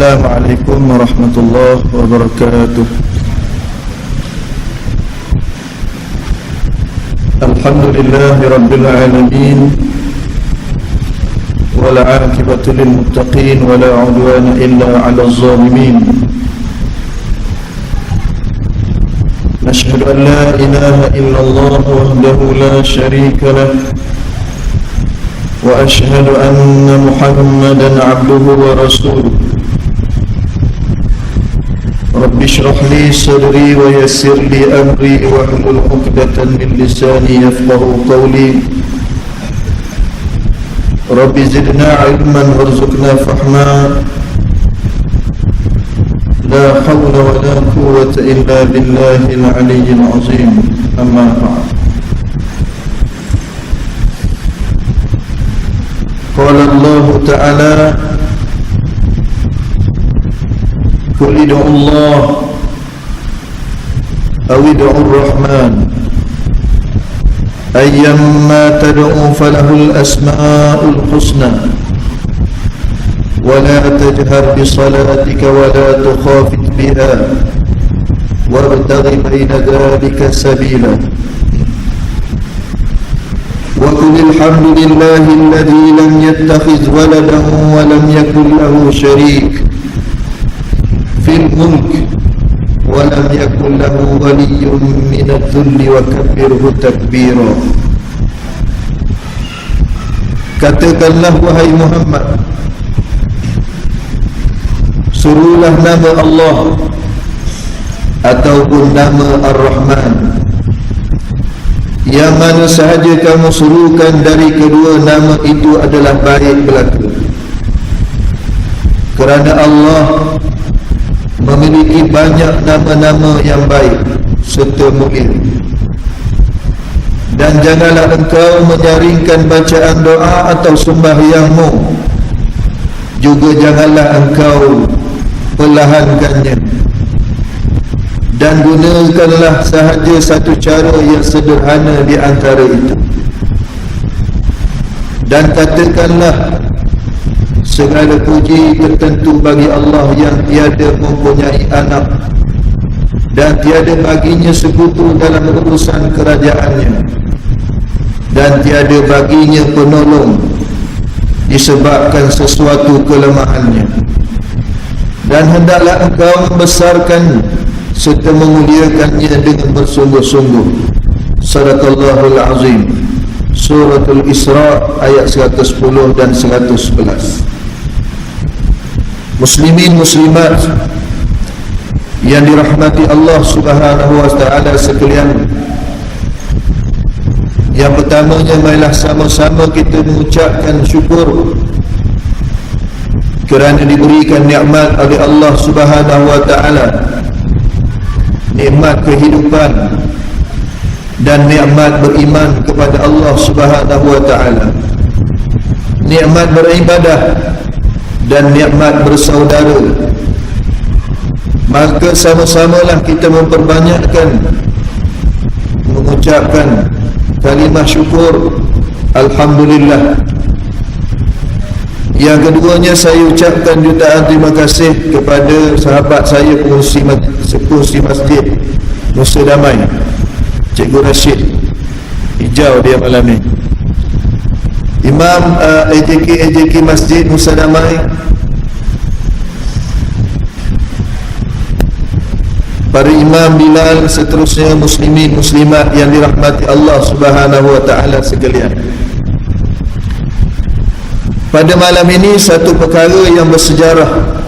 Assalamualaikum warahmatullahi wabarakatuh. Alhamdulillahi rabbil alamin, wala aqibatu lil muttaqin wala udwana illa 'alal zalimin. Nashhadu an la ilaha illallah wahdahu la sharika lah wa ashhadu anna Muhammadan 'abduhu wa rasuluh. Rabbi shrah li sadri wa yassir li amri wahlul 'uqdatan min lisani yafqahu qawli. Rabbi zidna 'ilman warzuqna fahma. La hawla wa la quwwata illa billahil 'aliyyil 'azim. Amma ba'd. Qala Allah Ta'ala, Qul id'u Allah aw id'u ar-Rahman ayyamma tad'u falahul asma'ul husna wa la tajhar bi salatika wa la tukhafit biha wabtaghi bayna dhalika sabila. وقل الحمد لله الذي لم يتخذ ولدا ولم يكن له شريك في الملك ولم يكن له ولي من الذل وكبره تكبيرا. Katakanlah wahai Muhammad, suruhlah nama Allah ataupun nama Ar-Rahman, yang mana sahaja kamu suruhkan dari kedua nama itu adalah baik belaka. Kerana Allah memiliki banyak nama-nama yang baik serta mulia. Dan janganlah engkau menyaringkan bacaan doa atau sembahyangmu, juga janganlah engkau perlahankannya. Dan gunakanlah sahaja satu cara yang sederhana di antara itu. Dan katakanlah, segala puji tertentu bagi Allah yang tiada mempunyai anak dan tiada baginya sekutu dalam urusan kerajaannya, dan tiada baginya penolong disebabkan sesuatu kelemahannya. Dan hendaklah engkau membesarkan serta memuliakannya dengan bersungguh-sungguh. Sadaqallahul azim. Suratul Isra ayat 110 dan 111. Muslimin muslimat yang dirahmati Allah Subhanahu wa taala sekalian, yang pertamanya marilah sama-sama kita mengucapkan syukur kerana diberikan nikmat oleh Allah Subhanahu wa taala, nikmat kehidupan dan nikmat beriman kepada Allah Subhanahu wa taala, nikmat beribadah dan nikmat bersaudara. Maka sama-samalah kita memperbanyakkan mengucapkan kalimah syukur Alhamdulillah. Yang keduanya, saya ucapkan jutaan terima kasih kepada sahabat saya pengurusi masjid Nusa Damai, Cikgu Rashid hijau dia malam ni, Imam AJK Masjid Nusa Damai, para imam Bilal, seterusnya muslimin muslimat yang dirahmati Allah Subhanahu wa taala sekalian. Pada malam ini satu perkara yang bersejarah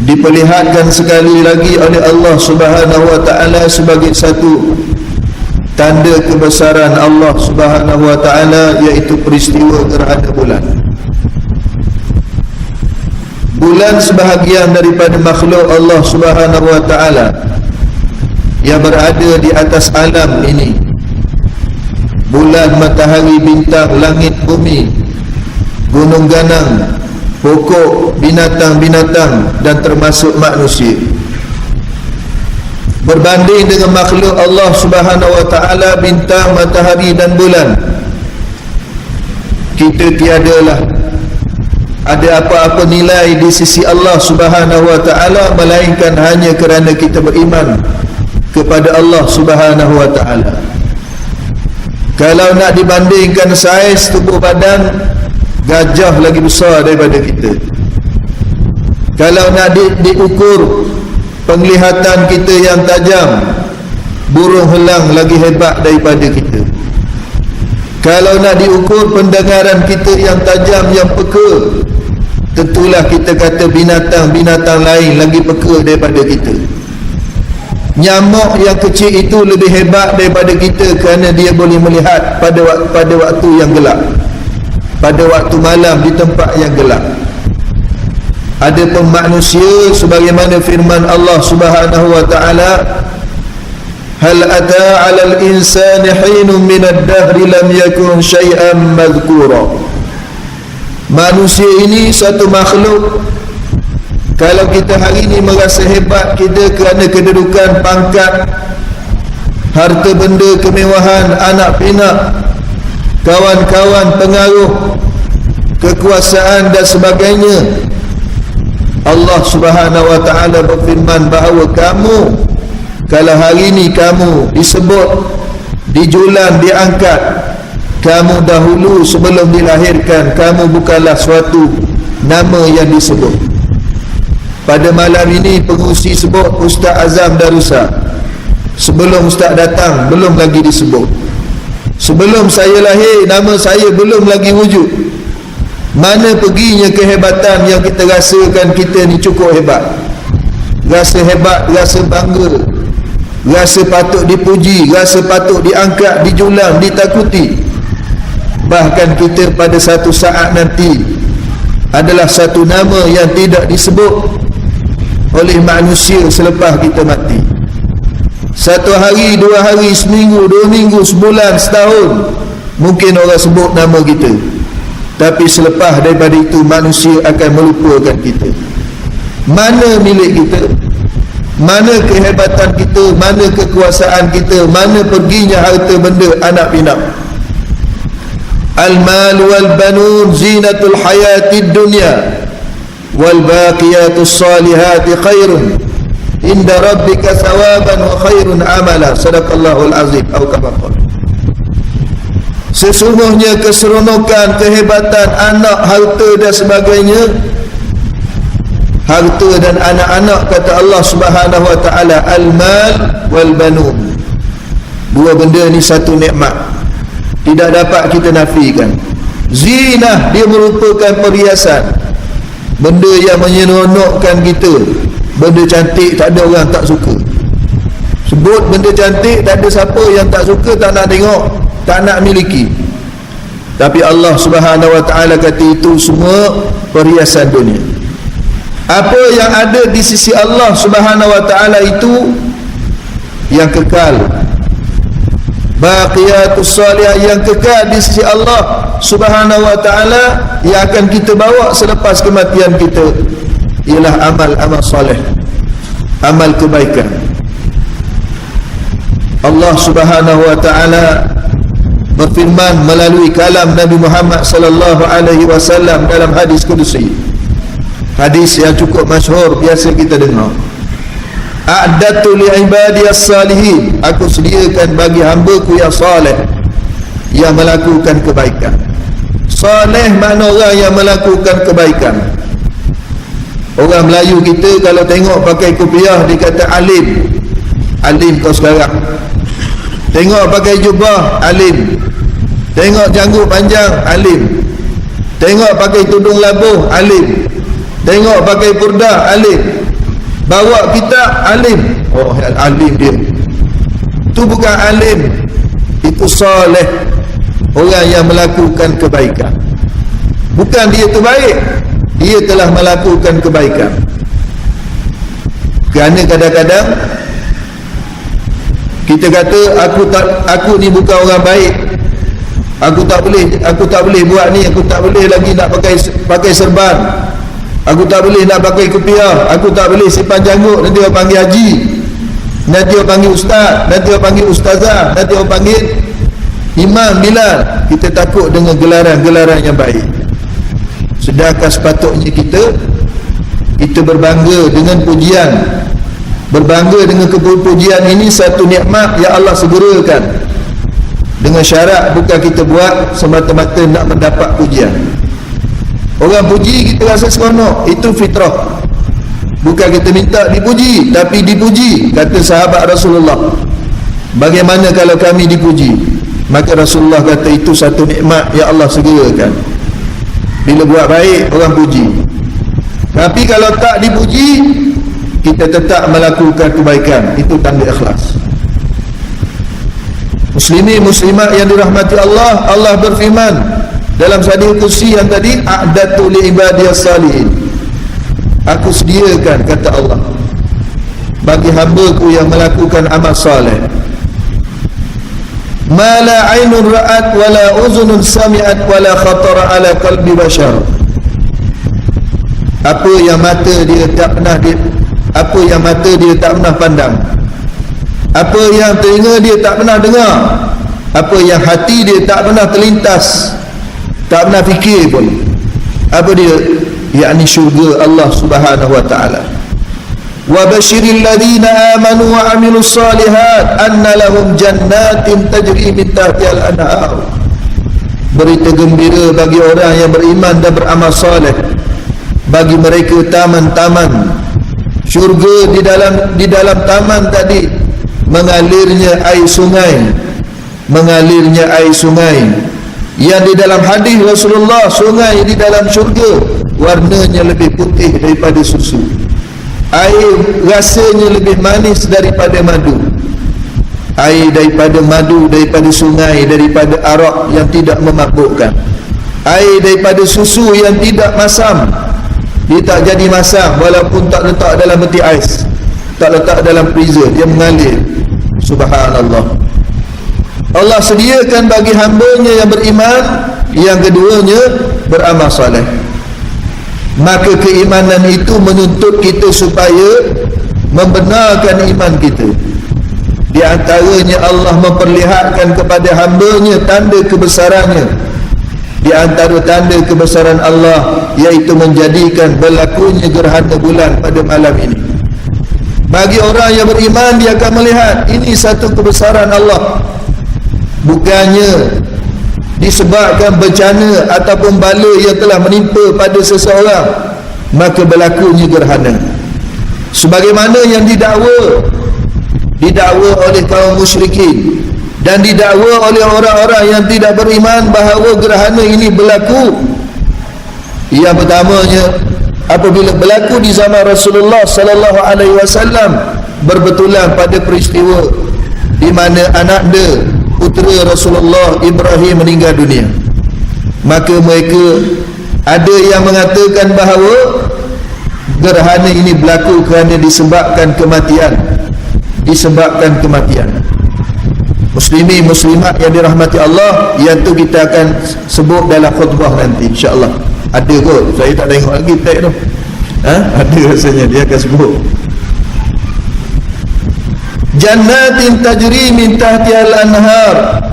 diperlihatkan sekali lagi oleh Allah Subhanahu wa taala sebagai satu tanda kebesaran Allah Subhanahu wa taala, iaitu peristiwa gerhana bulan. Bulan sebahagian daripada makhluk Allah Subhanahu wa taala yang berada di atas alam ini. Bulan, matahari, bintang, langit, bumi, gunung ganang, pokok, binatang-binatang dan termasuk manusia. Berbanding dengan makhluk Allah Subhanahu wa taala, bintang, matahari dan bulan, kita tiadalah ada apa-apa nilai di sisi Allah Subhanahu wa ta'ala, melainkan hanya kerana kita beriman kepada Allah Subhanahu wa ta'ala. Kalau nak dibandingkan saiz tubuh badan, gajah lagi besar daripada kita. Kalau nak diukur penglihatan kita yang tajam, burung helang lagi hebat daripada kita. Kalau nak diukur pendengaran kita yang tajam, yang peka, tentulah kita kata binatang-binatang lain lagi peka daripada kita. Nyamuk yang kecil itu lebih hebat daripada kita kerana dia boleh melihat pada waktu yang gelap, pada waktu malam di tempat yang gelap. Adapun manusia, sebagaimana firman Allah Subhanahu wa ta'ala, hal ata 'alal insani hinun minad dahri lam yakun syai'an madhkura. Manusia ini satu makhluk, kalau kita hari ini merasa hebat kita kerana kedudukan, pangkat, harta benda, kemewahan, anak pinak, kawan-kawan, pengaruh, kekuasaan dan sebagainya, Allah Subhanahu wa ta'ala berfirman bahawa kamu, kalau hari ini kamu disebut, dijulang, diangkat, kamu dahulu sebelum dilahirkan, kamu bukanlah suatu nama yang disebut. Pada malam ini pengurusi sebut Ustaz Azam Darussa. Sebelum Ustaz datang, belum lagi disebut. Sebelum saya lahir, nama saya belum lagi wujud. Mana perginya kehebatan yang kita rasakan kita ni cukup hebat? Rasa hebat, rasa bangga, rasa patut dipuji, rasa patut diangkat, dijulang, ditakuti. Bahkan kita pada satu saat nanti adalah satu nama yang tidak disebut oleh manusia selepas kita mati. Satu hari, 2 hari, seminggu, 2 minggu, sebulan, setahun, mungkin orang sebut nama kita, tapi selepas daripada itu manusia akan melupakan kita. Mana milik kita? Mana kehebatan kita? Mana kekuasaan kita? Mana perginya harta benda, anak pinak? Al-mal wal banun zinatul hayatid dunya wal baqiyatus salihati khairun inda rabbika thawaban wa khairun amala. Sadaqallahul azim. Atau kama qala, sesungguhnya keseronokan, kehebatan, anak, harta dan sebagainya, harta dan anak-anak, kata Allah Subhanahu wa ta'ala, al-mal wal banun, dua benda ni satu nikmat, tidak dapat kita nafikan. Zinah, dia merupakan perhiasan, benda yang menyeronokkan kita. Benda cantik tak ada orang tak suka. Sebut benda cantik, tak ada siapa yang tak suka, tak nak tengok, tak nak miliki. Tapi Allah Subhanahu wa ta'ala kata itu semua perhiasan dunia. Apa yang ada di sisi Allah Subhanahu wa ta'ala itu yang kekal, baqiyatus salihah, yang kekal di sisi Allah Subhanahu wa ta'ala, yang akan kita bawa selepas kematian kita, ialah amal-amal soleh, amal kebaikan. Allah Subhanahu wa ta'ala berfirman melalui kalam Nabi Muhammad sallallahu alaihi wasallam dalam hadis kudusi, hadis yang cukup masyhur, biasa kita dengar. A'dadtu li ibadiyas salihin, aku sediakan bagi hamba-Ku yang saleh, yang melakukan kebaikan. Saleh makna orang yang melakukan kebaikan. Orang Melayu kita kalau tengok pakai kopiah dikata alim. Alim kau sekarang. Tengok pakai jubah, alim. Tengok janggut panjang, alim. Tengok pakai tudung labuh, alim. Tengok pakai purdah, alim. Bawa kitab, alim. Oh, alim dia. Itu bukan alim, itu soleh, orang yang melakukan kebaikan. Bukan dia tu baik, dia telah melakukan kebaikan. Kerana kadang-kadang kita kata aku ni bukan orang baik, aku tak boleh buat ni, aku tak boleh lagi nak pakai serban, aku tak boleh nak pakai kopiah, aku tak boleh simpan janggut, nanti orang panggil haji, nanti orang panggil ustaz, nanti orang panggil ustazah, nanti orang panggil imam, bilal. Kita takut dengan gelaran-gelaran yang baik. Sedangkan sepatutnya kita berbangga dengan pujian, berbangga dengan kepujian ini satu nikmat yang Allah segerakan, dengan syarat bukan kita buat semata-mata nak mendapat pujian. Orang puji kita rasa seronok, itu fitrah. Bukan kita minta dipuji, tapi dipuji. Kata sahabat Rasulullah, bagaimana kalau kami dipuji? Maka Rasulullah kata itu satu nikmat yang Allah segerakan. Bila buat baik orang puji, tapi kalau tak dipuji, kita tetap melakukan kebaikan. Itu tanda ikhlas. Muslimin muslimat yang dirahmati Allah, Allah berfirman dalam hadis qudsi yang tadi, a'datu li ibadiyas salihin, aku sediakan, kata Allah, bagi hamba-Ku yang melakukan amal saleh, ma la 'ainun ra'at wa la uzunun sami'at wa la khatara ala qalbi bashar. Apa yang mata dia tak pernah pandang, apa yang telinga dia tak pernah dengar, apa yang hati dia tak pernah terlintas, tak pernah fikir pun. Apa dia? Yakni syurga Allah Subhanahu wa taala. Wa basyiril ladzina amanu wa 'amilus solihat anna lahum jannatin tajri min tahtiha al-anhar. Berita gembira bagi orang yang beriman dan beramal soleh, bagi mereka taman-taman syurga, di dalam taman tadi mengalirnya air sungai, yang di dalam hadis Rasulullah, sungai di dalam syurga warnanya lebih putih daripada susu, air rasanya lebih manis daripada madu, air daripada madu, daripada sungai, daripada arak yang tidak memabukkan, air daripada susu yang tidak masam, dia tak jadi masam walaupun tak letak dalam peti ais, tak letak dalam freezer, dia mengalir. Subhanallah. Allah sediakan bagi hamba-Nya yang beriman, yang keduanya beramal soleh. Maka keimanan itu menuntut kita supaya membenarkan iman kita. Di antaranya Allah memperlihatkan kepada hamba-Nya tanda kebesarannya. Di antara tanda kebesaran Allah iaitu menjadikan berlakunya gerhana bulan pada malam ini. Bagi orang yang beriman, dia akan melihat ini satu kebesaran Allah. Bukannya disebabkan bencana ataupun bala yang telah menimpa pada seseorang maka berlakunya gerhana, sebagaimana yang didakwa oleh kaum musyrikin dan didakwa oleh orang-orang yang tidak beriman bahawa gerhana ini berlaku. Yang pertamanya, apabila berlaku di zaman Rasulullah sallallahu alaihi wasallam, berbetulan pada peristiwa di mana anak dia, putera Rasulullah Ibrahim meninggal dunia. Maka mereka ada yang mengatakan bahawa gerhana ini berlaku kerana disebabkan kematian. Muslimin muslimat yang dirahmati Allah, yang tu kita akan sebut dalam khutbah nanti insya-Allah. Ada kot, saya tak tengok lagi tag tu. Ada rasanya dia akan sebut. Jannatin tajri min tahtiha al-anhar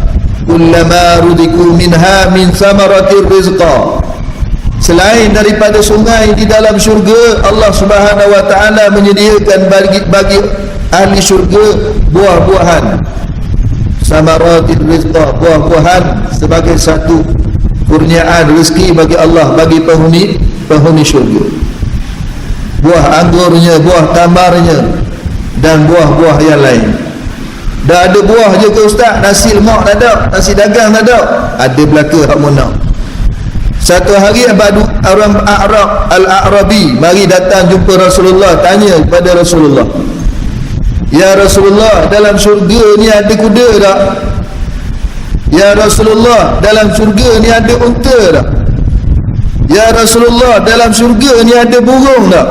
kullama ruziqu minha min samaratir rizqa. Selain daripada sungai di dalam syurga, Allah Subhanahu wa taala menyediakan bagi ahli syurga buah-buahan. Samaratir rizqa, buah-buahan sebagai satu kurniaan rezeki bagi Allah, bagi penghuni syurga. Buah anggurnya, buah tamarnya dan buah-buah yang lain. Dah ada buah je ke ustaz? Nasi lemak tak ada, nasi dagang tak ada. Ada belaka hak nak. Satu hari orang Al-A'rabi mari datang jumpa Rasulullah, tanya kepada Rasulullah, ya Rasulullah, dalam syurga ni ada kuda tak? Ya Rasulullah, dalam syurga ni ada unta tak? Ya Rasulullah, dalam syurga ni ada burung tak?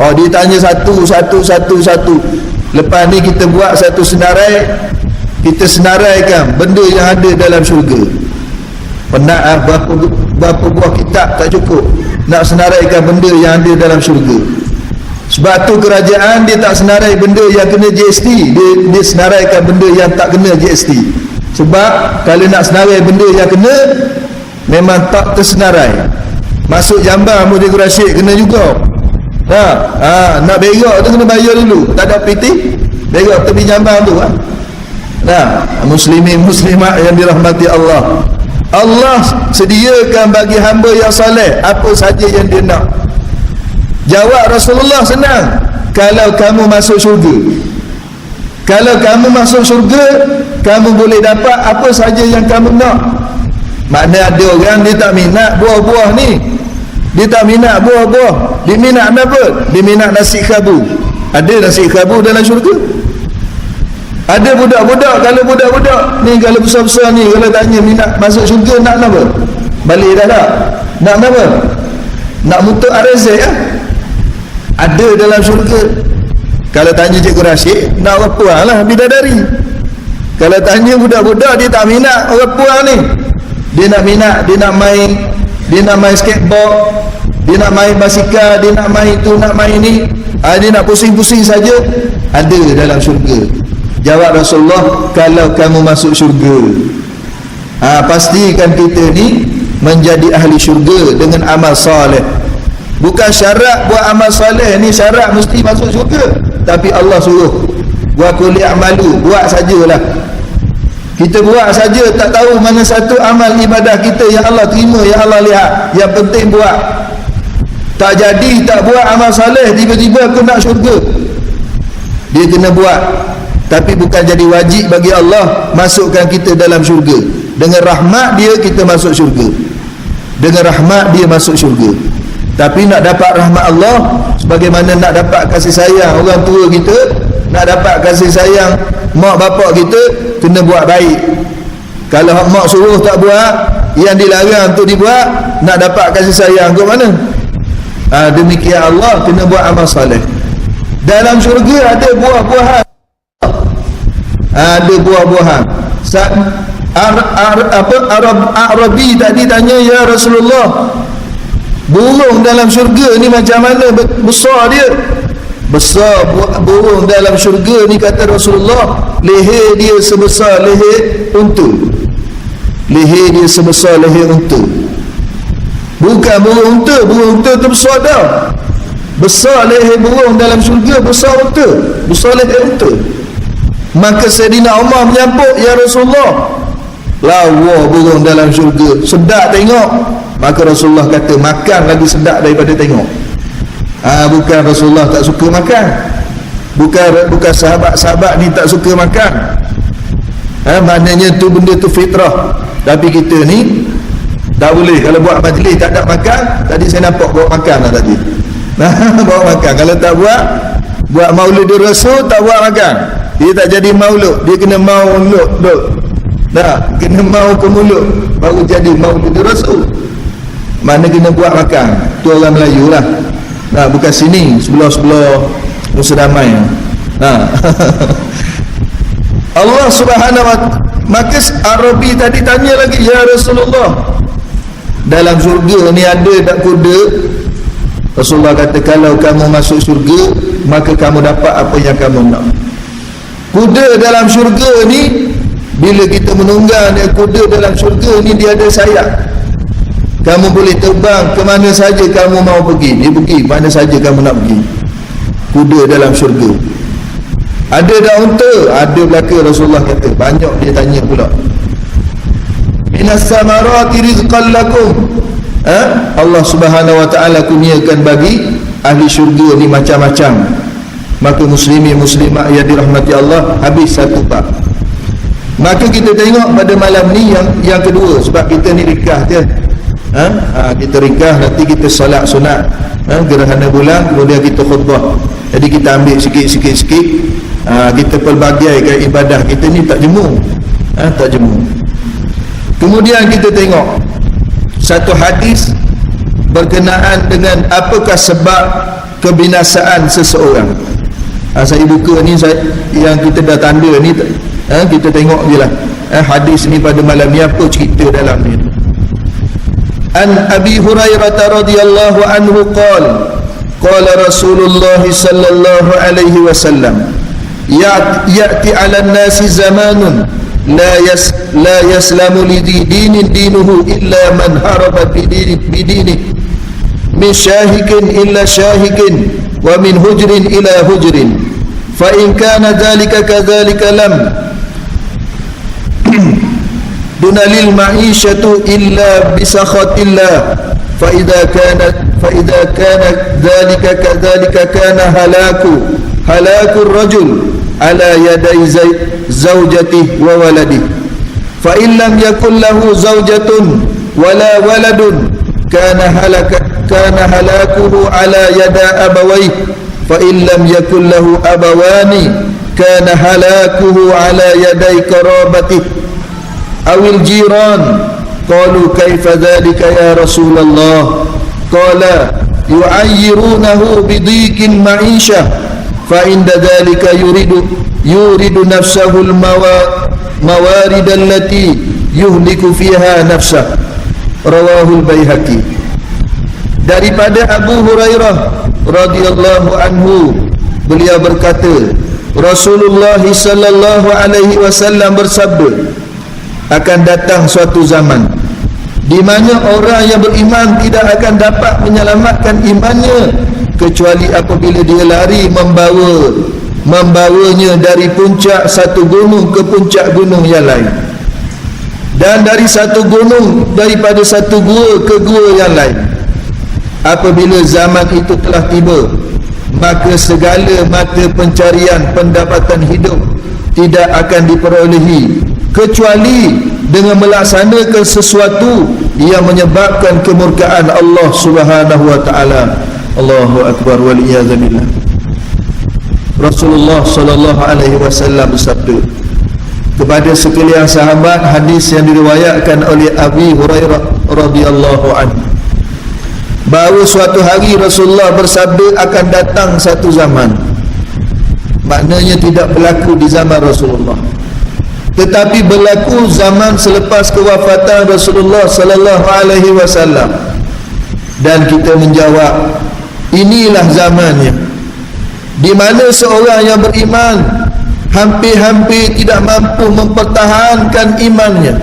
Oh, dia tanya satu. Lepas ni kita buat satu senarai, kita senaraikan benda yang ada dalam syurga. Penat berapa buah kitab tak cukup nak senaraikan benda yang ada dalam syurga. Sebab tu kerajaan dia tak senarai benda yang kena GST, dia senaraikan benda yang tak kena GST. Sebab kalau nak senarai benda yang kena, memang tak tersenarai. Masuk jamban pun cikgu Rashid kena juga. Nak berak tu kena bayar dulu. Tak ada piti, berak tepi jamban tu. Muslimin muslimat yang dirahmati Allah. Allah sediakan bagi hamba yang soleh apa saja yang dia nak. Jawab Rasulullah senang. Kalau kamu masuk syurga, kalau kamu masuk syurga, kamu boleh dapat apa saja yang kamu nak. Maknanya ada orang dia tak minat buah-buah ni, dia tak minat buah-buah, dia minat apa? Dia minat nasi khabu. Ada nasi khabu dalam syurga? Ada budak-budak, kalau budak-budak ni, kalau besar-besar ni, kalau tanya minat masuk syurga nak apa? Balik dah tak? Nak apa? Nak mutuk arzik ya? Ada dalam syurga. Kalau tanya cikgu Rashid, nak orang puan lah, bidadari. Kalau tanya budak-budak, dia tak minat orang puan ni. Dia nak minat, dia nak main skateboard, dia nak main basikal, dia nak main tu, nak main ni, dia nak pusing-pusing saja. Ada dalam syurga. Jawab Rasulullah, kalau kamu masuk syurga, pastikan kita ni menjadi ahli syurga dengan amal soleh. Bukan syarat buat amal soleh ni syarat mesti masuk syurga, tapi Allah suruh wa qul i'malu, buat sajalah. Kita buat saja, tak tahu mana satu amal ibadah kita yang Allah terima, yang Allah lihat. Yang penting buat. Tak jadi tak buat amal soleh, tiba-tiba aku nak syurga. Dia kena buat, tapi bukan jadi wajib bagi Allah masukkan kita dalam syurga. Dengan rahmat dia kita masuk syurga, dengan rahmat dia masuk syurga. Tapi nak dapat rahmat Allah, sebagaimana nak dapat kasih sayang orang tua kita, nak dapat kasih sayang mak bapak kita, kena buat baik. Kalau mak suruh tak buat, yang dilarang untuk dibuat, nak dapat kasih sayang ke mana? Demikian Allah, kena buat amal soleh. Dalam syurga ada buah-buahan, ada buah-buahan. Arabi tadi tanya, ya Rasulullah, burung dalam syurga ni macam mana besar dia? Besar burung dalam syurga ni, kata Rasulullah, leher dia sebesar leher unta. Leher dia sebesar leher unta. Bukan burung unta tu besar dah. Besar leher burung dalam syurga, besar unta, besar leher unta. Maka Sayyidina Umar menyampuk, ya Rasulullah, lawa burung dalam syurga, sedap tengok. Maka Rasulullah kata, makan lagi sedap daripada tengok. Bukan Rasulullah tak suka makan, bukan sahabat-sahabat ni tak suka makan. Maknanya tu benda tu fitrah. Tapi kita ni tak boleh. Kalau buat majlis tak ada makan, tadi saya nampak bawa makan lah tadi. Bawa makan. Kalau tak buat maulid Rasul, tak buat makan, dia tak jadi maulud. Dia kena maulud duk. Tak, kena mau ke mulut baru jadi maulid Rasul. Mana kena buat makan. Tu orang Melayu lah. Bukan sini, sebelah-sebelah Nusa Damai. Allah Subhanahu wa ta'ala. Maka Arabi tadi tanya lagi, ya Rasulullah, dalam syurga ni ada tak kuda? Rasulullah kata, kalau kamu masuk syurga, maka kamu dapat apa yang kamu nak. Kuda dalam syurga ni, bila kita menunggang dia, kuda dalam syurga ni dia ada sayap. Kamu boleh terbang ke mana saja kamu mau pergi, dia pergi mana saja kamu nak pergi. Kuda dalam syurga. Ada dah unta? Ada belaka. Rasulullah kata, banyak. Dia tanya pula, minas samarati rizqan lakum. Allah Subhanahu wa ta'ala kurniakan bagi ahli syurga ni macam-macam. Maka muslimin muslimat yang dirahmati Allah, habis satu bab. Maka kita tengok pada malam ni yang kedua, sebab kita ni rikah je. Kita rikah, nanti kita solat sunat, gerhana bulan, kemudian kita khutbah. Jadi kita ambil sikit-sikit, kita pelbagaikan ibadah kita ni tak jemu. Tak jemu. Kemudian kita tengok satu hadis berkenaan dengan apakah sebab kebinasaan seseorang. Saya buka ni, yang kita dah tanda ni, kita tengok je lah. Hadis ni pada malam ni apa cerita dalam ni. An Abi Hurairah radhiyallahu anhu qala Rasulullah sallallahu alaihi wasallam, ya'ti 'ala an-nasi zamanun la yaslamu li dinin dinuhu illa man haraba bi dinihi min syahikin illa syahikin wa min hujrin ila hujrin fa in kana dhalika kadhalika lam dunalil ma'isyatu illa bisakhatillah fa idza kana dhalika kadhalika kana halaku rajul ala yaday zawjatihi wa waladihi fa in lam yakul lahu zawjatun wala waladun kana halakuhu ala yada abawayhi fa in lam yakul lahu abawani kana halakuhu ala yaday qarabatihi awil jiran. Qalu kaifa dhalika ya Rasulullah? Qala yu'ayyirunahu bidhiqin ma'isyah fa inda dhalika yuridu nafsahu al-mawarid allati yuhliku fiha nafsah. Rawahul Baihaqi. Daripada Abu Hurairah radhiyallahu anhu, beliau berkata, Rasulullah sallallahu alaihi wasallam bersabda, akan datang suatu zaman di mana orang yang beriman tidak akan dapat menyelamatkan imannya kecuali apabila dia lari membawanya dari puncak satu gunung ke puncak gunung yang lain, dan dari satu gunung daripada satu gua ke gua yang lain. Apabila zaman itu telah tiba, maka segala mata pencarian pendapatan hidup tidak akan diperolehi kecuali dengan melaksanakan sesuatu yang menyebabkan kemurkaan Allah Subhanahu wa taala. Allahu akbar wal iyaz billah. Rasulullah sallallahu alaihi wasallam bersabda kepada sekalian sahabat, hadis yang diriwayatkan oleh Abi Hurairah radhiyallahu anhu, bahawa suatu hari Rasulullah bersabda akan datang satu zaman, maknanya tidak berlaku di zaman Rasulullah, tetapi berlaku zaman selepas kewafatan Rasulullah sallallahu alaihi wasallam. Dan kita menjawab, inilah zamannya di mana seorang yang beriman hampir-hampir tidak mampu mempertahankan imannya,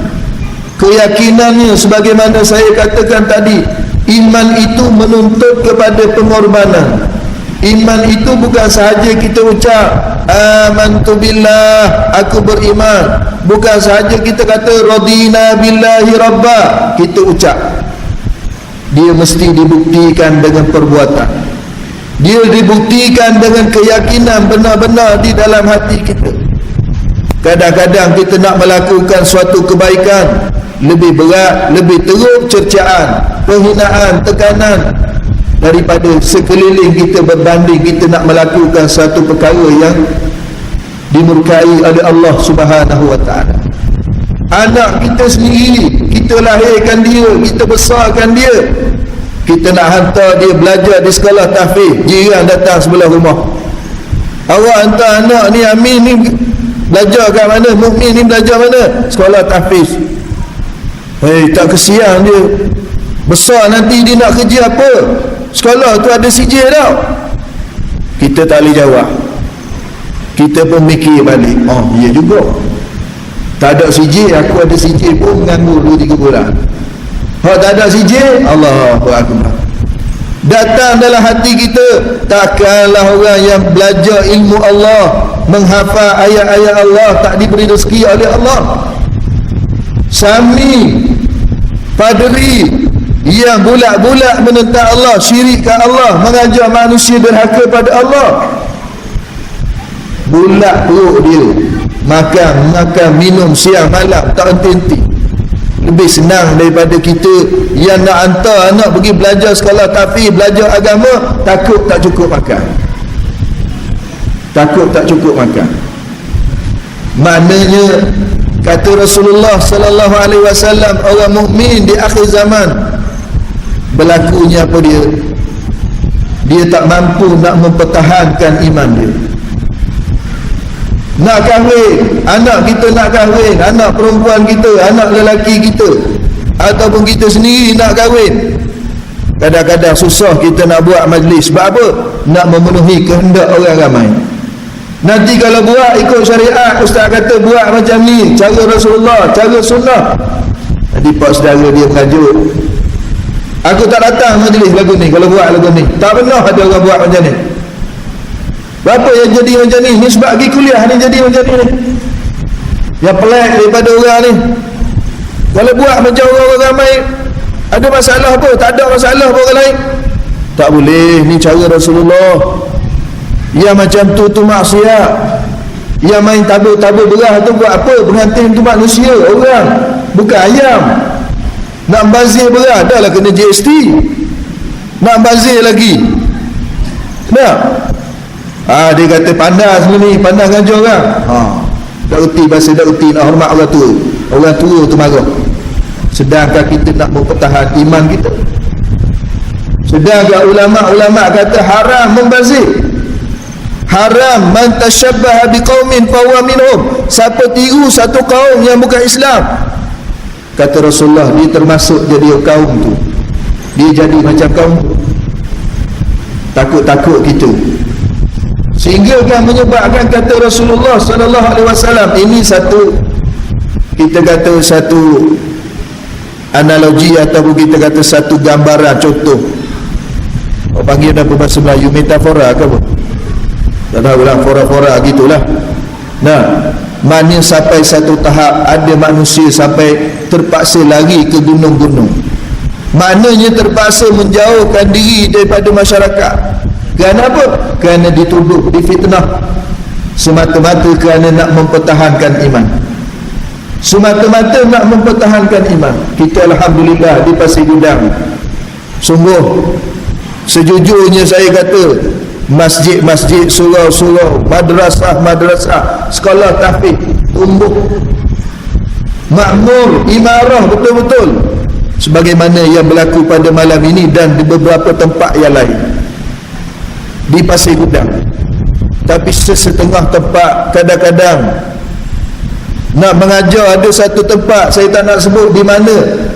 keyakinannya. Sebagaimana saya katakan tadi, iman itu menuntut kepada pengorbanan. Iman itu bukan sahaja kita ucap amantu billah, aku beriman, bukan sahaja kita kata radina billahi rabba, kita ucap. Dia mesti dibuktikan dengan perbuatan, dia dibuktikan dengan keyakinan benar-benar di dalam hati kita. Kadang-kadang kita nak melakukan suatu kebaikan, lebih berat, lebih teruk cercaan, penghinaan, tekanan daripada sekeliling kita berbanding kita nak melakukan satu perkara yang dimurkai oleh Allah Subhanahu wa taala. Anak kita sendiri, kita lahirkan dia, kita besarkan dia, kita nak hantar dia belajar di sekolah tahfiz, jiran datang sebelah rumah, awak hantar anak ni Amin ni belajar kat mana, Mukmin ni belajar mana? Sekolah tahfiz. Tak kesian dia, besar nanti dia nak kerja apa? Sekolah tu ada CJ tau. Kita tak boleh jawab. Kita pun mikir balik, oh iya juga, tak ada CJ, aku ada CJ pun menganggur 2-3 bulan. Tak ada CJ, Allahu Akbar. Datang dalam hati kita, takkanlah orang yang belajar ilmu Allah, menghafal ayat-ayat Allah, tak diberi rezeki oleh Allah. Sami paderi yang bulat-bulat menentang Allah, syirik ke Allah, mengajar manusia derhaka pada Allah, bulat perut dia, makan minum siang malam tak henti-henti. Lebih senang daripada kita yang nak hantar anak pergi belajar sekolah tahfiz, belajar agama, takut tak cukup makan. Maknanya kata Rasulullah sallallahu alaihi wasallam, orang mukmin di akhir zaman berlakunya apa dia? Dia tak mampu nak mempertahankan iman dia. Nak kahwin, anak kita nak kahwin, anak perempuan kita, anak lelaki kita, ataupun kita sendiri nak kahwin, kadang-kadang susah kita nak buat majlis. Sebab apa? Nak memenuhi kehendak orang ramai. Nanti kalau buat ikut syariat, ustaz kata buat macam ni, cara Rasulullah, cara sunnah, nanti pak saudara dia mengajuk, Aku tak datang majlis lagu ni kalau buat lagu ni. Tak pernah ada orang buat macam ni. Berapa yang jadi macam ni? Ni sebab pergi kuliah ni jadi macam ni. Yang pelik daripada orang ni. Kalau buat macam orang-orang ramai, ada masalah apa? Tak ada masalah apa orang lain. Tak boleh. Ni cara Rasulullah. Yang macam tu maksiat. Yang main tabur-tabur beras tu buat apa? Pengantin tu manusia, orang, bukan ayam. Nak bazir beras, dah lah kena GST. Nak bazir lagi. Nak? Dia kata pandai semua ni, pandai ngajar orang. Tak erti bahasa, tak erti nak hormat orang tua. Orang tua tu marah. Sedangkan kita nak mempertahan iman kita. Sedangkan ulama' kata haram membazir. Haram man tashabbaha biqaumin fahuwa minhum. Siapa tiru satu kaum yang bukan Islam, kata Rasulullah, dia termasuk jadi kaum tu. Dia jadi macam kaum tu. Takut-takut kita. Sehingga kan menyebabkan kata Rasulullah sallallahu alaihi wasallam, ini satu, kita kata satu analogi ataupun kita kata satu gambaran, contoh. Orang panggil apa bahasa Melayu, metafora ke apa? Tak tahu lah, fora-fora gitulah. Nah, mana sampai satu tahap ada manusia sampai terpaksa lari ke gunung-gunung. Maknanya terpaksa menjauhkan diri daripada masyarakat. Kerana apa? Kerana dituduh, difitnah. Semata-mata kerana nak mempertahankan iman. Semata-mata nak mempertahankan iman. Kita alhamdulillah di Pasir Gudang, sungguh sejujurnya saya kata, masjid-masjid, surau-surau, madrasah-madrasah, sekolah tahfiz tumbuh makmur, imarah betul-betul sebagaimana yang berlaku pada malam ini dan di beberapa tempat yang lain di Pasir Gudang. Tapi sesetengah tempat kadang-kadang nak mengajar, ada satu tempat saya tak nak sebut di mana,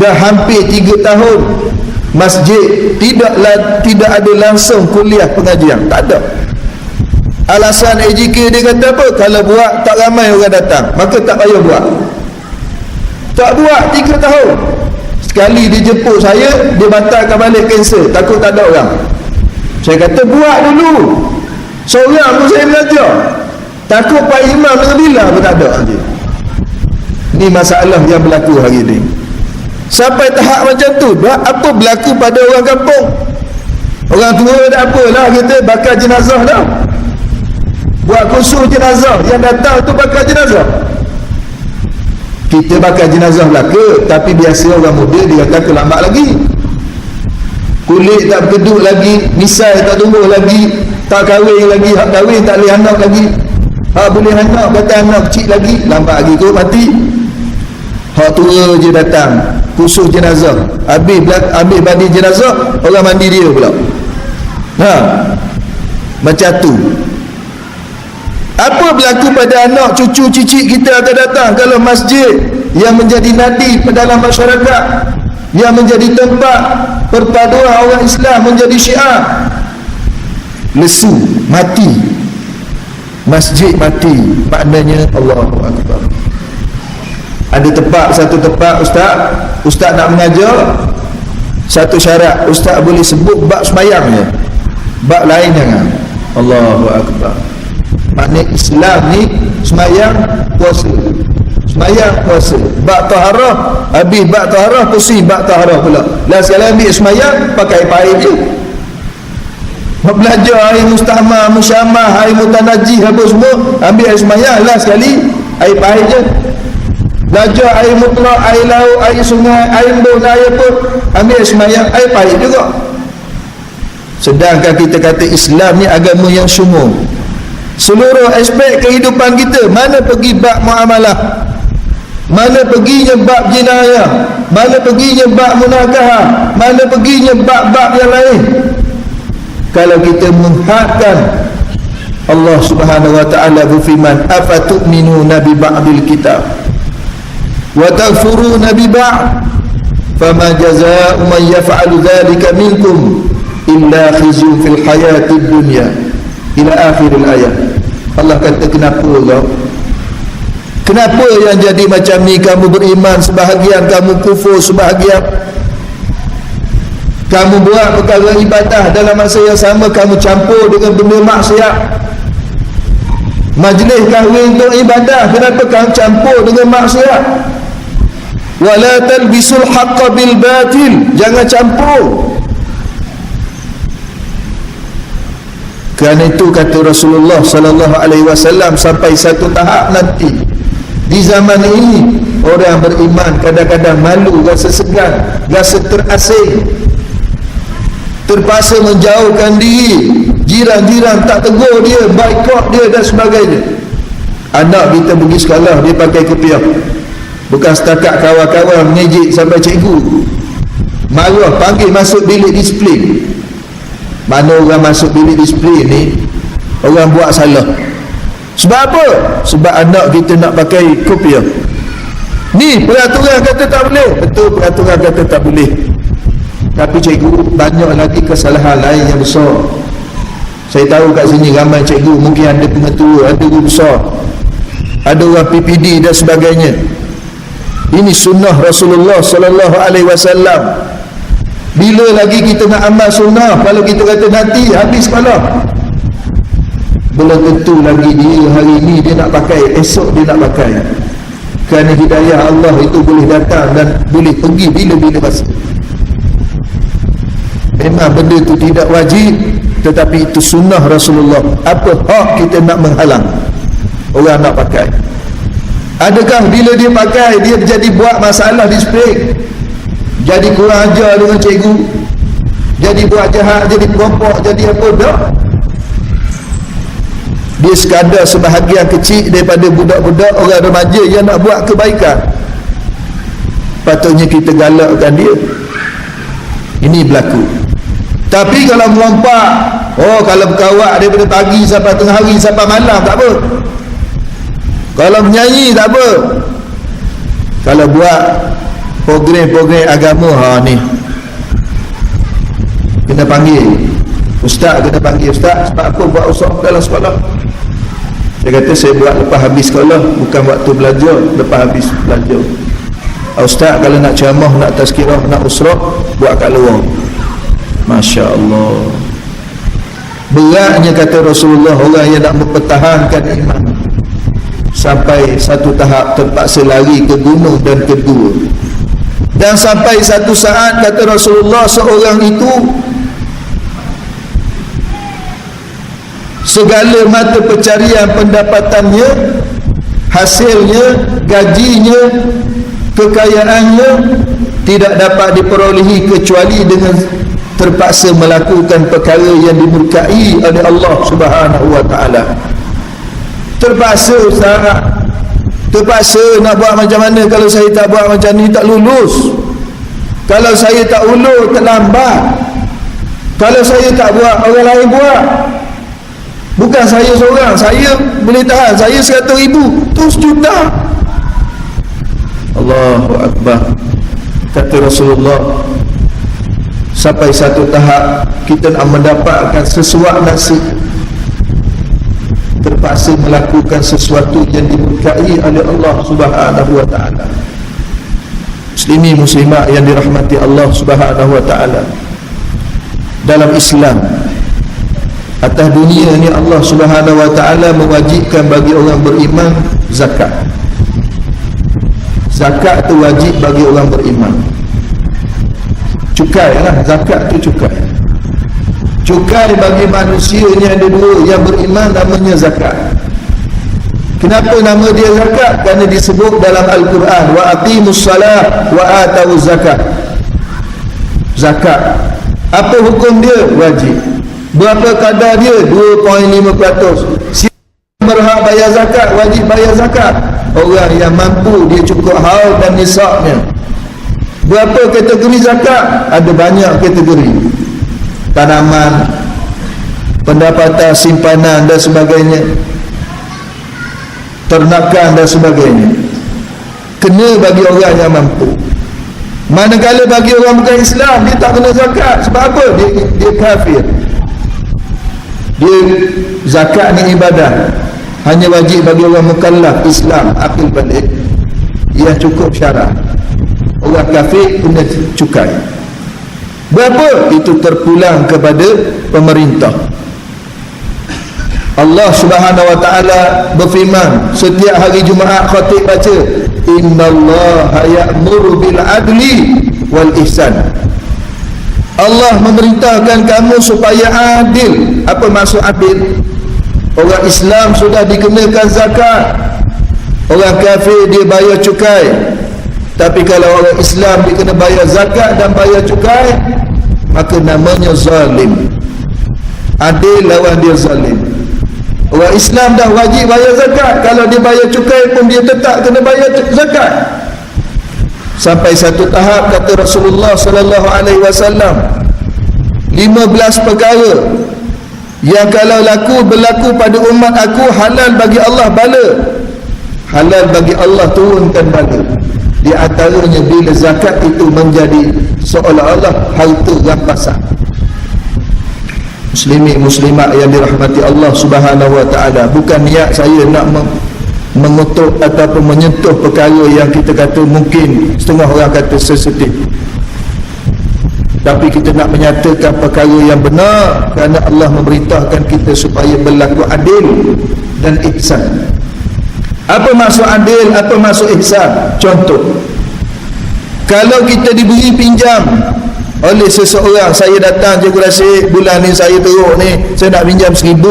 dah hampir 3 tahun masjid tidak ada langsung kuliah pengajian, tak ada. Alasan AJK dia kata apa? Kalau buat tak ramai orang datang, maka tak payah buat. Tak buat 3 tahun. Sekali dia jemput saya, dia batalkan balik, cancel, takut tak ada orang. Saya kata buat dulu, seorang pun saya belajar. Takut Pak Imam dengan bila pun tak ada lagi. Ini masalah yang berlaku hari ini. Sampai tahap macam tu. Apa berlaku pada orang kampung? Orang tua dah apalah, kita bakar jenazah dah. Buat kursus jenazah, yang datang tu bakar jenazah. Kita bakar jenazah belaka, tapi biasa orang muda dia kata aku lambat lagi. Kulit tak berkedut lagi, misai tak tumbuh lagi, tak kahwin lagi, hak kahwin tak boleh anak lagi, hak boleh anak kata anak kecil lagi, lambat lagi kot mati. Hak tua je datang khusus jenazah, habis mandi jenazah, orang mandi dia pula. Macam tu. Apa berlaku pada anak cucu cicit kita akan datang kalau masjid yang menjadi nadi dalam masyarakat, yang menjadi tempat perpaduan orang Islam menjadi Syiah, lesu, mati, masjid mati, maknanya Allahu Akbar. Ada tempat, satu tempat ustaz nak mengajar, satu syarat, ustaz boleh sebut bab sembahyangnya, bab lain jangan. Allahu Akbar. Maknanya Islam ni sembahyang, puasa, sembahyang, puasa, bab taharah, habis bab taharah pusing bab taharah pula. Lah sekali ambil sembahyang pakai air je. Belajar air mustahmah, musyamah, air mutanajih apa semua, ambil air sembahyang, lah sekali air pahit je. Belajar air mutlak, air laut, air sungai, air embun, air apa, ambil air sembahyang, air pahit juga. Sedangkan kita kata Islam ni agama yang sumur. Seluruh aspek kehidupan kita, mana pergi bab muamalah, mana perginya bab jinayah, mana perginya bab munakahah, mana perginya bab-bab yang lain. Kalau kita menghadkan Allah Subhanahu wa taala berfirman, afatu'minuna bi ba'dil kitab wa takfuruna bi ba'd fama jazaa'u man yaf'alu dhalika minkum illa khizyun fil hayatid dunya ila akhiril ayat. Allah kata, kenapa kau? Kenapa yang jadi macam ni? Kamu beriman sebahagian, kamu kufur sebahagian. Kamu buat perkara ibadah, dalam masa yang sama kamu campur dengan benda maksiat. Majlis kahwin untuk ibadah, kenapa kamu campur dengan maksiat? Wala talbisul haqqa bil batil, jangan campur. Kerana itu kata Rasulullah sallallahu alaihi wasallam, sampai satu tahap nanti di zaman ini orang beriman kadang-kadang malu, rasa segan, rasa terasing, terpaksa menjauhkan diri. Jiran-jiran tak tegur dia, boikot dia dan sebagainya. Anak kita pergi sekolah, dia pakai kopiah, bukan setakat kawan-kawan mengejek sampai cikgu marah, panggil masuk bilik disiplin. Mana orang masuk bilik disiplin ni orang buat salah. Sebab apa? Sebab anak kita nak pakai kopiah. Ni peraturan kata tak boleh. Betul, peraturan kata tak boleh. Tapi cikgu, banyak lagi kesalahan lain yang besar. Saya tahu kat sini ramai cikgu, mungkin ada pengetua, ada guru besar, ada orang PPD dan sebagainya. Ini sunnah Rasulullah sallallahu alaihi wasallam. Bila lagi kita nak amal sunnah kalau kita kata nanti habis sekolah? Belum tentu lagi dia hari ini dia nak pakai, esok dia nak pakai. Kerana hidayah Allah itu boleh datang dan boleh pergi bila-bila masa. Memang benda itu tidak wajib, tetapi itu sunnah Rasulullah. Apa hak kita nak menghalang orang nak pakai? Adakah bila dia pakai dia jadi buat masalah disiplin, jadi kurang ajar dengan cikgu, jadi buat jahat, jadi perampok, jadi apa? Tak. Dia sekadar sebahagian kecil daripada budak-budak orang remaja yang nak buat kebaikan. Patutnya kita galakkan dia. Ini berlaku. Tapi kalau melompat, kalau berkawak daripada pagi sampai tengah hari sampai malam, tak apa. Kalau menyanyi, tak apa. Kalau buat program-program agama, ni kena panggil ustaz, kena panggil ustaz. Sebab apa buat usaha dalam sekolah? Dia kata saya buat lepas habis sekolah, bukan waktu belajar, lepas habis belajar. Ustaz kalau nak ceramah, nak tazkirah, nak usrah, buat kat luar. Masya Allah. Beratnya kata Rasulullah orang yang nak mempertahankan iman sampai satu tahap terpaksa lari ke gunung dan ke gua. Dan sampai satu saat kata Rasulullah seorang itu segala mata pencarian pendapatannya, hasilnya, gajinya, kekayaannya tidak dapat diperolehi kecuali dengan terpaksa melakukan perkara yang dimurkai oleh Allah Subhanahu wa taala. Terpaksa Ustaz, terpaksa nak buat macam mana? Kalau saya tak buat macam ni tak lulus. Kalau saya tak ulur terlambat. Kalau saya tak buat orang lain buat. Bukan saya seorang, saya boleh tahan, saya 100,000 tu sejuta. Allahu Akbar. Kata Rasulullah, sampai satu tahap kita nak mendapatkan sesuatu nasib, terpaksa melakukan sesuatu yang dimurkai oleh Allah Subhanahu wa taala. Muslimin muslimat yang dirahmati Allah Subhanahu wa taala, dalam Islam atas dunia ni Allah Subhanahu wa taala mewajibkan bagi orang beriman zakat. Zakat tu wajib bagi orang beriman. Cukai lah, zakat tu cukai. Cukai bagi manusia ni ada dua, yang beriman namanya zakat. Kenapa nama dia zakat? Kerana disebut dalam Al-Quran, wa aqimus salah wa atawuz zakat. Zakat, apa hukum dia? Wajib. Berapa kadar dia? 2.5%. Siapa berhak bayar zakat? Wajib bayar zakat. Orang yang mampu, dia cukup haul dan nisabnya. Berapa kategori zakat? Ada banyak kategori. Tanaman, pendapatan simpanan dan sebagainya, ternakan dan sebagainya. Kena bagi orang yang mampu. Manakala bagi orang bukan Islam, dia tak kena zakat. Sebab apa? Dia kafir. Dia zakat ni ibadah, hanya wajib bagi orang mukallaf Islam, akil balik, yang cukup syarat. Orang kafir kena cukai. Berapa? Itu terpulang kepada pemerintah. Allah Subhanahu wa taala berfirman setiap hari Jumaat khatib baca, innallaha ya'muru bil adli wal ihsan. Allah memerintahkan kamu supaya adil. Apa maksud adil? Orang Islam sudah dikenakan zakat, orang kafir dia bayar cukai. Tapi kalau orang Islam dia kena bayar zakat dan bayar cukai, maka namanya zalim. Adil lawan dia zalim. Orang Islam dah wajib bayar zakat, kalau dia bayar cukai pun dia tetap kena bayar zakat. Sampai satu tahap kata Rasulullah sallallahu alaihi wasallam, 15 perkara yang kalau berlaku pada umat aku, halal bagi Allah bala, halal bagi Allah turunkan bala. Di antaranya bila zakat itu menjadi seolah-olah harta rampasan. Muslimin muslimat yang dirahmati Allah Subhanahu wa taala, bukan niat saya nak mengutuk ataupun menyentuh perkara yang kita kata mungkin setengah orang kata sensitif, tapi kita nak menyatakan perkara yang benar kerana Allah memerintahkan kita supaya berlaku adil dan ihsan. Apa maksud adil? Apa maksud ihsan? Contoh, kalau kita diberi pinjam oleh seseorang, saya datang Cikgu Rashid, bulan ni saya teruk ni, saya nak pinjam 1,000.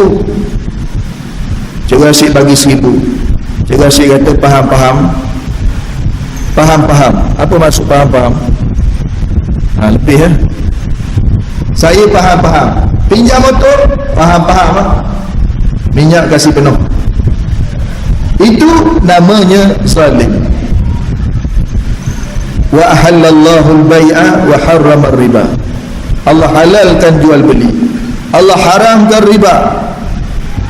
Cikgu Rashid bagi 1,000. Cikgu Rashid kata faham-faham. Faham-faham. Apa maksud faham-faham? Lebih ya. Saya faham-faham. Pinjam motor, faham-faham. Minyak kasih penuh. Itu namanya zalim. Wa ahallallahu al-bai'a wa harrama riba. Allah halalkan jual beli, Allah haramkan riba.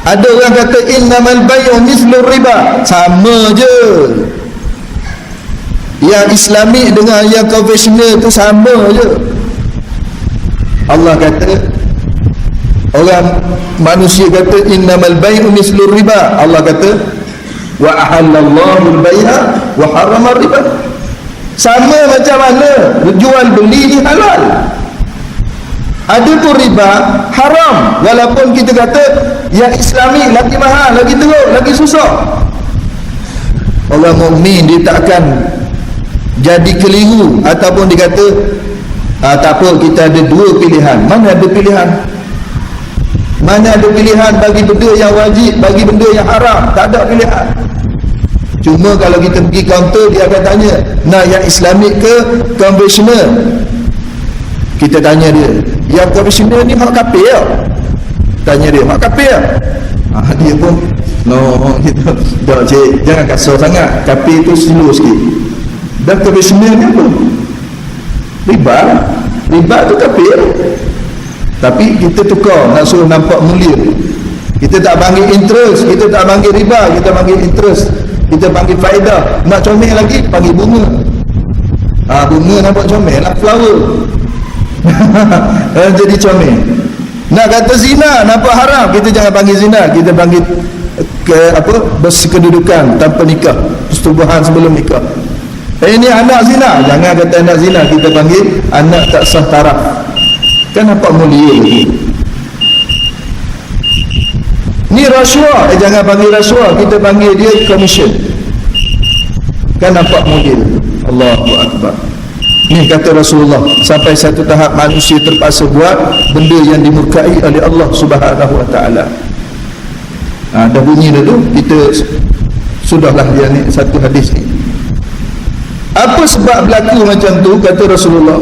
Ada orang kata innamal bai'u mislu riba, sama je. Yang islami dengan yang konvensional tu sama je. Allah kata, orang manusia kata innamal bai'u mislu riba, Allah kata wa ahallallahu al-bai'a wa harrama riba. Sama macam mana jual beli ni halal, ada pun riba haram. Walaupun kita kata yang islami lagi mahal, lagi teruk, lagi susah, orang mukmin dia takkan jadi keliru ataupun dia kata tak apa, kita ada dua pilihan. Mana ada pilihan? Mana ada pilihan bagi benda yang wajib, bagi benda yang haram? Tak ada pilihan. Cuma kalau kita pergi kaunter, dia akan tanya, nak yang islamik ke konvensional? Kita tanya dia, yang konvensional ni hak kafir ya? Tanya dia, hak kafir ya? Dia pun no gitu. Dah cik, jangan kasar sangat, kafir tu slow sikit. Dan konvensional ni apa? Riba. Riba tu kafir. Tapi kita tukar, nak suruh nampak mulia. Kita tak panggil interest, kita tak panggil riba, kita panggil interest, kita panggil faedah. Nak comel lagi, panggil bunga. Bunga nampak comel lah, flower. Jadi comel. Nak kata zina nampak haram, kita jangan panggil zina, kita panggil bersekedudukan tanpa nikah, persetubuhan sebelum nikah. Ini anak zina, jangan kata anak zina, kita panggil anak tak sah taraf. Kan nampak mulia lagi. Ni rasuah, jangan panggil rasuah, kita panggil dia commission. Kan nampak mulia. Allahu Akbar. Ni kata Rasulullah, sampai satu tahap manusia terpaksa buat benda yang dimurkai oleh Allah Subhanahu wa taala. Dah bunyi dah tu, kita sudahlah yang ni satu hadis ni. Apa sebab berlaku macam tu? Kata Rasulullah,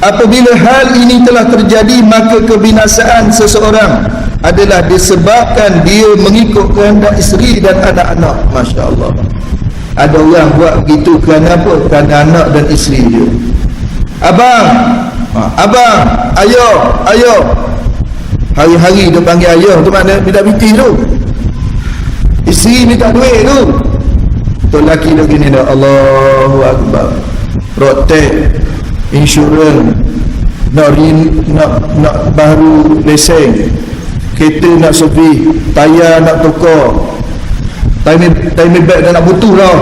apabila hal ini telah terjadi, maka kebinasaan seseorang adalah disebabkan dia mengikut kehendak isteri dan anak-anak. Masya Allah. Ada orang buat begitu kerana apa? Kerana anak dan isteri dia. Abang, ayah. Hari-hari dia panggil ayah tu mana? Minta piti tu. Isteri minta duit tu. Tu lelaki lagi ni dah. Allahu Akbar. Rotek, insurans, nak baru lesen, kereta nak servis, tayar nak tukar, time bag dah nak butuh dah.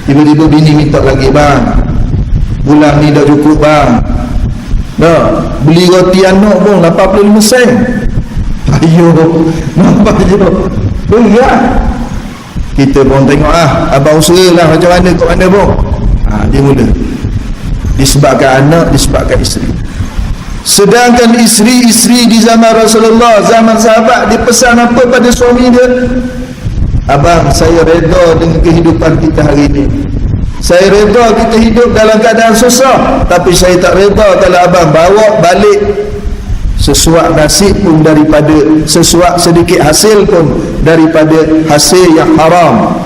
Tiba-tiba bini minta lagi, bang, bulan ni dah cukup bang, Dah, beli roti anak pun 85 sen. Ayo, nampak je. Berat. Kita pun tengok abang usahalah macam mana kat mana pun. Dia mula. Disebabkan anak, disebabkan isteri. Sedangkan isteri-isteri di zaman Rasulullah, zaman sahabat, dia pesan apa pada suami dia? Abang, saya redha dengan kehidupan kita hari ini. Saya redha kita hidup dalam keadaan susah, tapi saya tak redha kalau abang bawa balik sesuap nasib pun daripada sesuap sedikit hasil pun daripada hasil yang haram.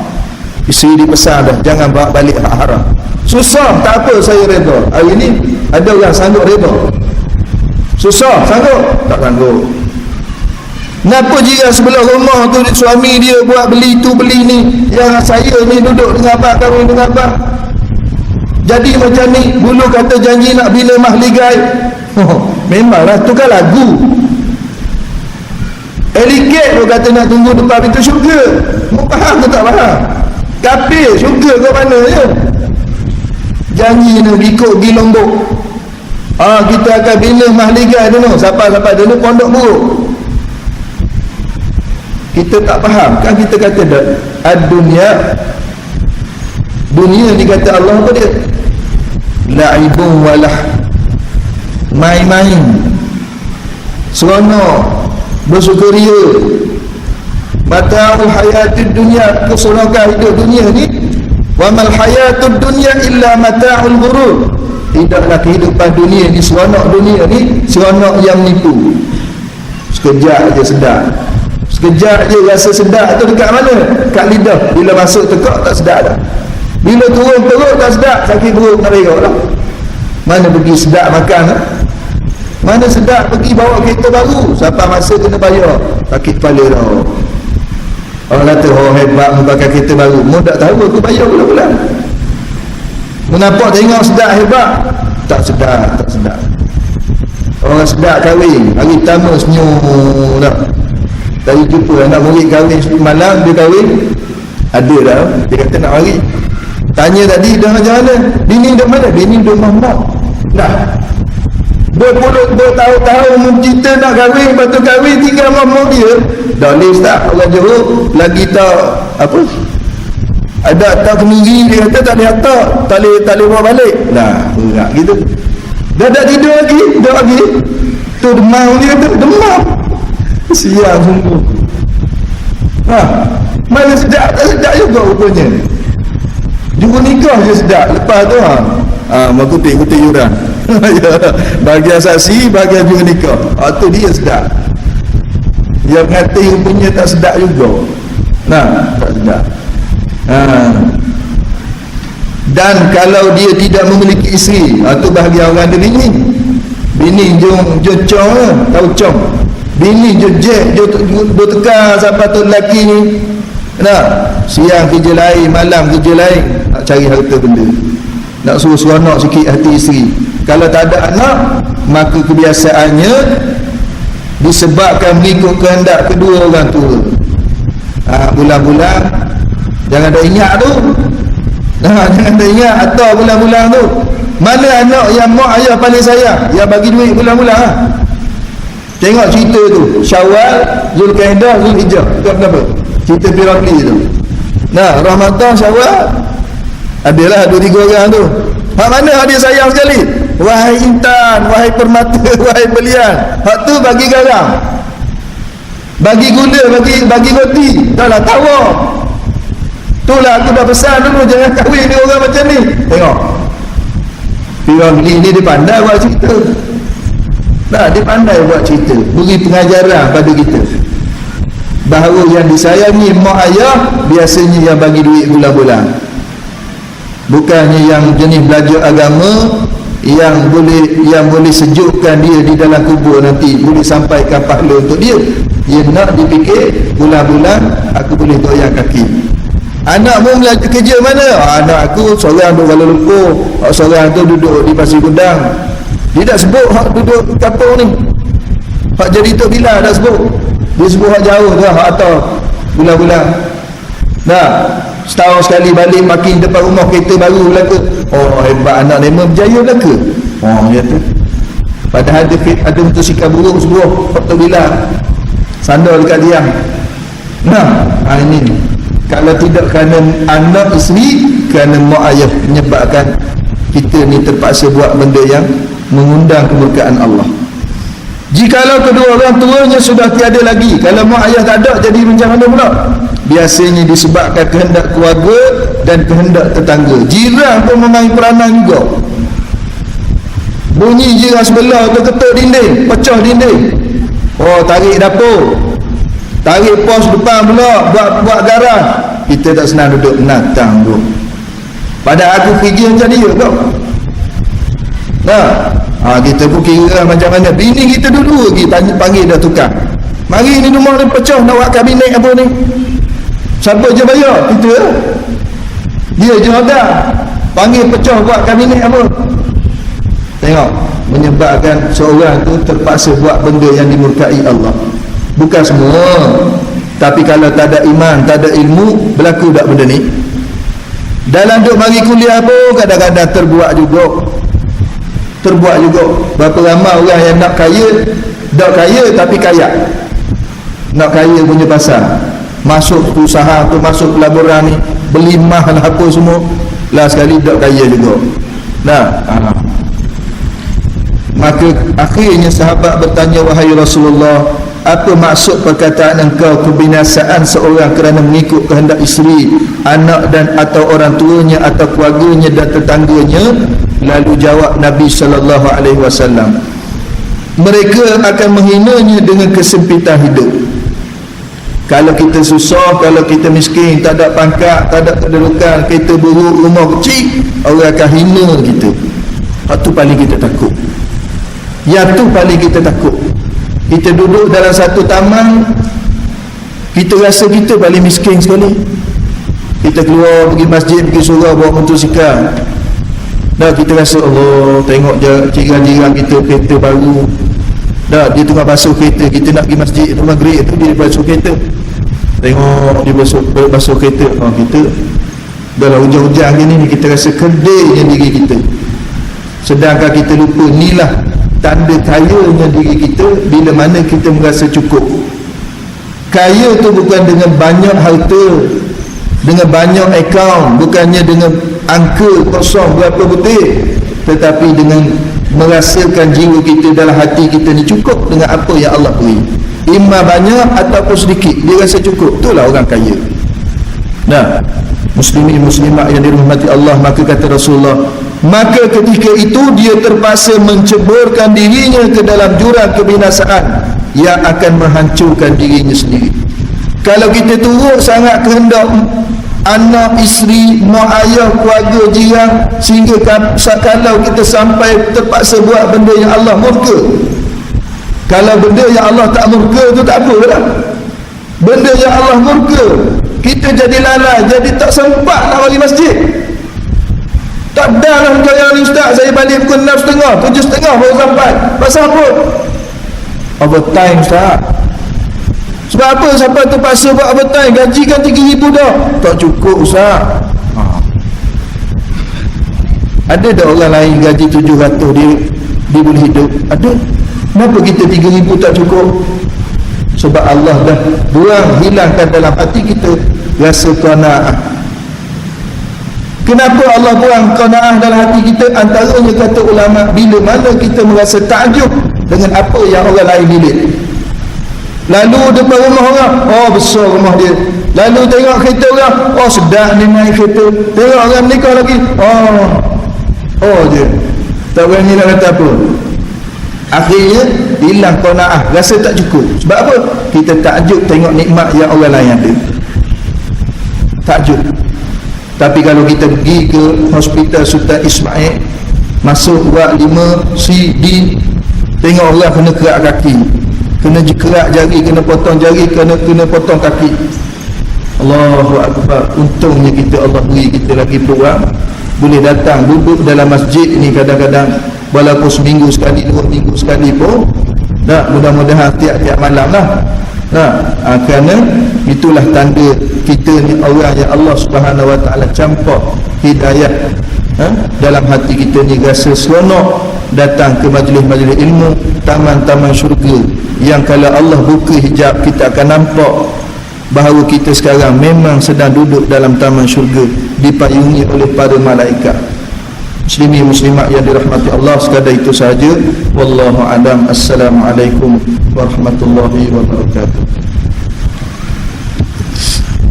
Isteri dipesan dah, jangan bawa balik hak haram. Susah, tak apa, saya redha. Hari ini ada orang sanggup redha. Susah, sanggup? Tak sanggup. Kenapa jika sebelah rumah tu suami dia buat beli tu beli ni, yang saya ni duduk dengan abang, kahwin dengan abang, jadi macam ni? Dulu kata janji nak bina mahligai. Memanglah tu kan lagu. Eliket tu kata nak tunggu depan pintu syurga. Mu faham ke tak faham? Kafir syurga ke mana je? Janji nak ikut pergi Lombok. Kita akan bina mahligai dulu. Siapa-siapa dulu pondok buruk. Kita tak faham kan, kita kata dah ad-dunya, dunia ni kata Allah apa dia? La'ibun walah, main-main, seronok, bersukaria, mata'ul hayatid dunya, keseronokan hidup dunia ni. Wa mal hayatud dunya illa mata'ul ghurur. Tidaklah kehidupan dunia ni, seronok dunia ni seronok yang menipu. Sekejap je sedap, sekejap je rasa sedap tu dekat mana? Kat lidah. Bila masuk tekak tak sedap dah. Bila turun perut tak sedap, sakit perut nak berak lah. Mana pergi sedap makan lah? Mana sedap pergi bawa kereta baru, siapa masa kena bayar, sakit kepala dah. Orang kata hebat pakai kereta baru, mu tak tahu aku bayar bulan-bulan. Menampak tengok sedap hebat, tak sedap, tak sedap. Orang sedap kahwin, hari pertama senyum dah. Tadi jumpa anak murid kahwin malam, dia kahwin ada dah, dia kata nak mari. Tanya tadi dah macam mana, bini duduk mana? Bini duduk mak-mak dah 20 tahun cerita nak kahwin, lepas tu kahwin tinggal mak-mak dia. Dah list tak orang Johor lagi tak apa, ada tak kemiri, dia kata tak boleh hantar, tak boleh bawa balik dah, berat gitu. Dah tak tidur lagi, duduk lagi tu demam, dia kata demam. Siang sungguh. Mana sedap, tak sedap juga rupanya. Jumpa nikah je sedap. Lepas tu kutip yuran. Bahagian saksi, bahagian jumpa nikah. Tu dia sedap. Yang kata rupanya tak sedap juga. Tak sedap. Dan kalau dia tidak memiliki isteri, tu bahagian orang ada bini. Bini jom cong, tahu cong. Bini jejek, dia tekan sampai tu lelaki ni. Siang kerja lain, malam kerja lain, nak cari harta benda, nak suruh seronok sikit hati isteri. Kalau tak ada anak, maka kebiasaannya disebabkan mengikut kehendak kedua orang tua. Bulan-bulan jangan ada ingat tu. Jangan ada ingat atau bulan-bulan tu. Mana anak yang mak ayah paling sayang, yang bagi duit bulan-bulan. Tengok cerita tu, Syawal, Zulkaidah, Zulhijjah. Kenapa? Cerita Piramli tu. Ramadan, Syawal, adalah 2-3 orang tu. Hak mana hak dia sayang sekali? Wahai intan, wahai permata, wahai belian. Hak tu bagi garam, bagi gula, bagi roti. Dah lah tawa. Itulah aku dah pesan dulu, jangan kahwin dengan orang macam ni. Tengok Piramli ni dia pandai buat cerita. Dia pandai buat cerita, beri pengajaran pada kita bahawa yang disayangi mak ayah biasanya yang bagi duit bulan-bulan, bukannya yang jenis belajar agama yang boleh sejukkan dia di dalam kubur nanti, boleh sampaikan pahala untuk dia. Dia nak dipikir bulan-bulan aku boleh goyang kaki. Anakmu belajar kerja mana? Anak aku seorang duduk Kuala Lumpur, seorang tu duduk di Pasir Gudang. Dia tak sebut hak duduk kampung ni, hak jadi Tok Bilal dah sebut. Dia sebut hak jauh tu, hak atas bulan-bulan. Setahun sekali balik makin depan rumah kereta baru belaka. Hebat anak Lema berjaya belaka. Dia tu Padahal ada motosikal buruk sebuah Portobila sandal dekat dia. Nah, ini kalau tidak kerana anak isteri, kerana mak ayah menyebabkan kita ni terpaksa buat benda yang mengundang kemurkaan Allah. Jikalau kedua orang tuanya sudah tiada lagi, kalau mak ayah tak ada, jadi macam mana pula? Biasanya disebabkan kehendak keluarga dan kehendak tetangga. Jiran pun memain peranan juga. Bunyi jiran sebelah tu ketuk dinding, pecah dinding, oh tarik dapur, tarik pos depan pula, buat garaj. Kita tak senang duduk menatang tu. Padahal aku kerja macam dia kau. Nah, kita pun kira macam mana. Bini kita dulu lagi panggil dah tukang. Mari ni rumah ni pecah, nak buat kabinet apa ni? Siapa je bayar? Kita. Dia je ada. Panggil pecah buat kabinet apa? Tengok, menyebabkan seorang tu terpaksa buat benda yang dimurkai Allah. Bukan semua. Tapi kalau tak ada iman, tak ada ilmu, berlaku tak benda ni? Dalam duk mari kuliah pun kadang-kadang terbuat juga. Berapa ramai orang yang nak kaya, tak kaya tapi kaya. Nak kaya punya pasal. Masuk usaha tu, masuk pelaburan ni, beli mah lah apa semua. Lah sekali tak kaya juga. Nah, maka akhirnya sahabat bertanya, wahai Rasulullah, apa maksud perkataan engkau kebinasaan seorang kerana mengikut kehendak isteri, anak dan atau orang tuanya atau keluarganya dan tetangganya? Lalu jawab Nabi SAW, mereka akan menghinanya dengan kesempitan hidup. Kalau kita susah, kalau kita miskin, tak ada pangkat, tak ada kedudukan, kita buruk, rumah kecil, orang akan hina kita. Itu paling kita takut. Itu paling kita takut. Kita duduk dalam satu taman, kita rasa kita paling miskin sekali. Kita keluar pergi masjid, pergi surau, bawa motosikal. Dah kita rasa, Allah, tengok je jiran-jiran kita kereta baru. Dah dia tengah basuh kereta, kita nak pergi masjid tu maghrib tu, dia basuh kereta. Tengok dia basuh kereta. Kita dalam hujan-hujan gini ni, kita rasa kedainya diri kita. Sedangkan kita lupa, inilah tanda kayanya diri kita bila mana kita merasa cukup. Kaya tu bukan dengan banyak harta, dengan banyak akaun, bukannya dengan angka kosong berapa butir, tetapi dengan merasakan jiwa kita dalam hati kita ni cukup dengan apa yang Allah beri. Imma banyak ataupun sedikit, dia rasa cukup. Itulah orang kaya. Nah, muslimin muslimat yang dirahmati Allah, maka kata Rasulullah, maka ketika itu dia terpaksa menceburkan dirinya ke dalam jurang kebinasaan yang akan menghancurkan dirinya sendiri. Kalau kita turut sangat kehendak anak, isteri, mak ayah, keluarga, jiran, sehingga kalau kita sampai terpaksa buat benda yang Allah murka. Kalau benda yang Allah tak murka tu tak apa lah. Benda yang Allah murka, kita jadi lalai, jadi tak sempat nak bagi masjid. Tak dah lah kaya ni ustaz, saya balik pukul 6.30, 7.30 baru sampai. Pasal apa? Overtime ustaz. Sebab apa? Sampai terpaksa buat overtime, gaji kan 3,000 dah. Tak cukup ustaz. Ada tak orang lain gaji 700 dia boleh hidup? Ada. Kenapa kita 3,000 tak cukup? Sebab Allah dah buang, hilangkan dalam hati kita rasa qanaah. Kenapa Allah buang qanaah dalam hati kita? Antaranya kata ulama, bila mana kita merasa takjub dengan apa yang orang lain milik. Lalu depan rumah orang, oh besar rumah dia. Lalu tengok kereta orang, oh sedap ni naik kereta. Tengok orang menikah lagi, oh je, tak berani nak kata apa. Akhirnya hilang qanaah, rasa tak cukup. Sebab apa? Kita takjub tengok nikmat yang orang lain ada. Takjub. Tapi kalau kita pergi ke hospital Sultan Ismail, masuk buat 5 CD, tengok orang kena kerak kaki, kena kerak jari, kena potong jari, kena potong kaki. Allahu Akbar. Untungnya kita, Allah beri kita lagi peluang boleh datang duduk dalam masjid ni kadang-kadang, walaupun seminggu sekali, 2 minggu sekali pun. Nah, mudah-mudahan tiap-tiap malam lah. Nah, kerana itulah tanda kita ni orang yang Allah Subhanahu Wa Taala campak hidayah dalam hati kita ni rasa seronok datang ke majlis-majlis ilmu, taman-taman syurga, yang kalau Allah buka hijab kita akan nampak bahawa kita sekarang memang sedang duduk dalam taman syurga, dipayungi oleh para malaikat. Muslimin muslimat yang dirahmati Allah, sekadar itu sahaja. Wallahu a'lam. Assalamualaikum warahmatullahi wabarakatuh.